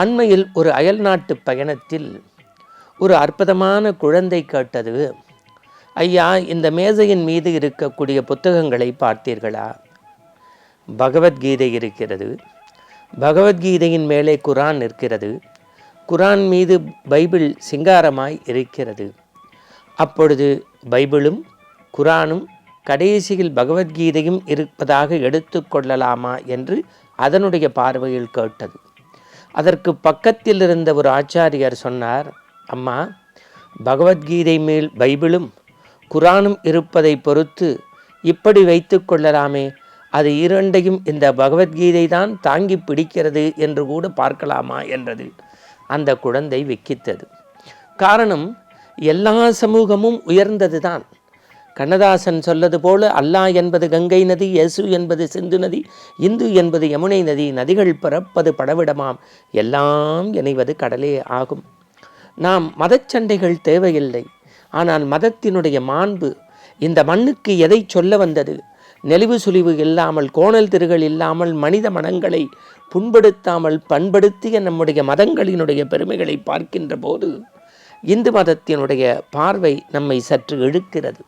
அண்மையில் ஒரு அயல்நாட்டு பயணத்தில் ஒரு அற்புதமான குழந்தை கேட்டது, ஐயா, இந்த மேசையின் மீது இருக்கக்கூடிய புத்தகங்களை பார்த்தீர்களா? பகவத்கீதை இருக்கிறது. பகவத்கீதையின் மேலே குரான் இருக்கிறது. குரான் மீது பைபிள் சிங்காரமாய் இருக்கிறது. அப்பொழுது பைபிளும் குரானும் கடைசியில் பகவத்கீதையும் இருப்பதாக எடுத்து கொள்ளலாமா என்று அதனுடைய பார்வையில் கேட்டது. அதற்கு பக்கத்தில் இருந்த ஒரு ஆச்சாரியர் சொன்னார், அம்மா, பகவத்கீதை மேல் பைபிளும் குரானும் இருப்பதை பொறுத்து இப்படி வைத்து கொள்ளலாமே, அது இரண்டையும் இந்த பகவத்கீதை தான் தாங்கி பிடிக்கிறது என்று கூட பார்க்கலாமா என்றது. அந்த குழந்தை விக்கித்தது. காரணம், எல்லா சமூகமும் உயர்ந்தது தான். கண்ணதாசன் சொல்லது போல, அல்லாஹ் என்பது கங்கை நதி, இயேசு என்பது சிந்து நதி, இந்து என்பது யமுனை நதி, நதிகள் பிறப்பது படவிடமாம், எல்லாம் இணைவது கடலே ஆகும். நாம் மதச்சண்டைகள் தேவையில்லை. ஆனால் மதத்தினுடைய மாண்பு இந்த மண்ணுக்கு எதை சொல்ல வந்தது? நெளிவு சுழிவு இல்லாமல், கோணல் திருகள் இல்லாமல், மனித மனங்களை புண்படுத்தாமல் பண்படுத்திய நம்முடைய மதங்களினுடைய பெருமைகளை பார்க்கின்ற போது இந்து மதத்தினுடைய பார்வை நம்மை சற்று இழுக்கிறது.